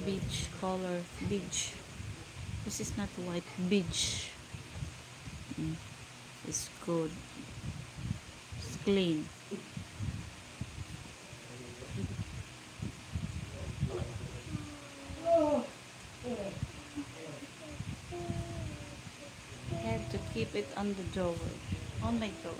beige color. Beige. This is not white. Beige. It's good. It's clean. I have to keep it on the drawer. On my drawer.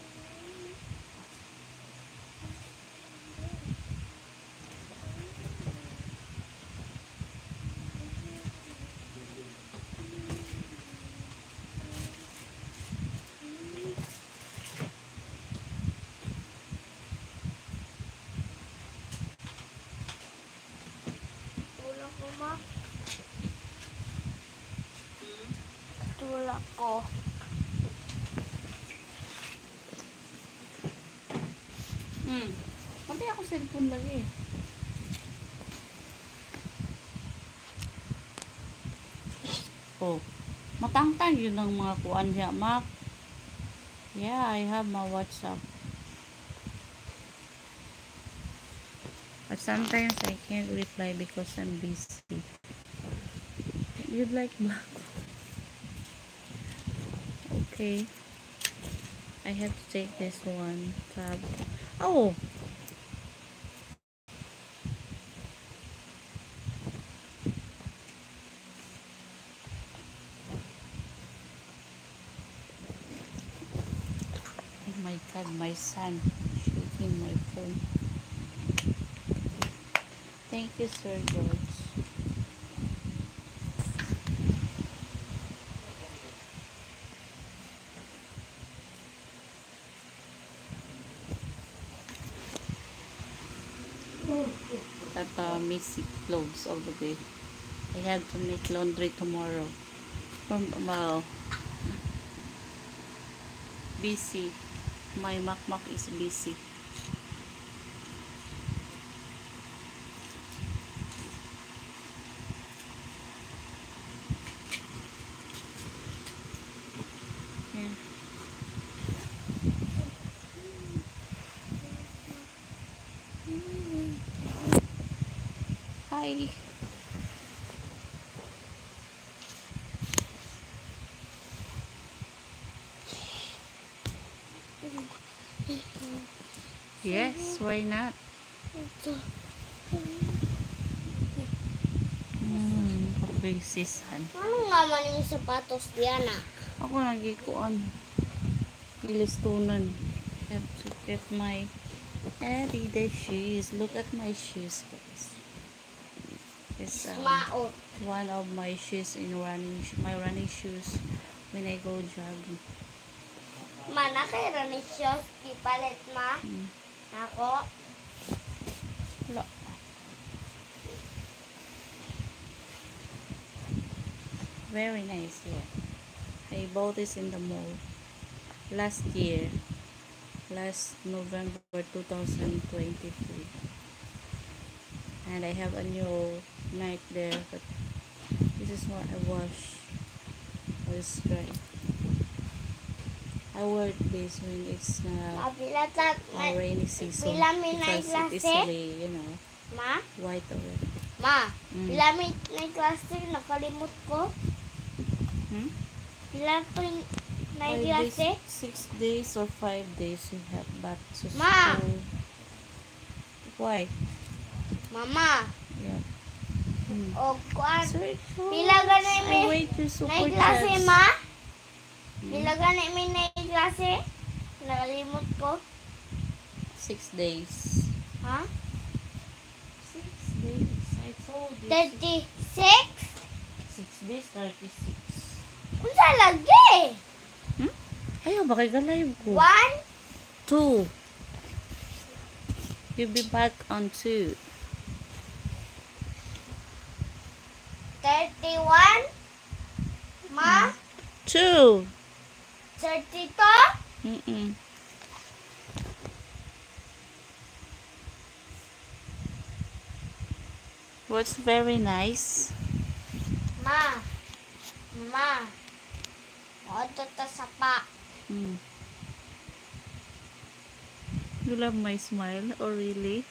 Tulak ko. Pati ako cellphone lagi. Oh. Matangtang yun ang mga kuan siya, Mac. Yeah, I have my WhatsApp. But sometimes I can't reply because I'm busy. You'd like black? Okay. I have to take this one tab. Oh! Oh my God, my son shaking my phone. Thank you, Sir George. That messy clothes all the day. I have to make laundry tomorrow. From busy. My makmak is busy. Yeah. Hi. Yes, why not? Kapisisan. Ano nga man yung sapatos, Diana? Ako nagikuan. Ilistunan. I have to get my everyday shoes. Look at my shoes, guys. It's Maot. one of my shoes in my running shoes when I go jogging. Ma, nakairan ni Shos, ipalit, ma. Ako. Wala. Very nice, yeah. I bought this in the mall last year, last November 2023, and I have a new Nike there, but this is what I wash. It's dry. I wear this when it's rainy season because it is really, Ma? white already. Ma, ilamit na klase, nakalimot ko. Ilan po na klase? 6 days or 5 days you have back to school. Ma! Why? Mama, Yeah. o kuan. Sorry. Pila ganay I mi wait to na support klase, us. ma? Pila ganay mi na klase? Nakalimot ko. 6 days. Ha? 6 days. I told you. 36? 6 days, 36. Unsa lagi? Ayaw, baka live ko. 1? 2. You'll be back on 2. 31? Ma? 2. 32? What's very nice? Ma. O, ito sapa. You love my smile? Oh, really?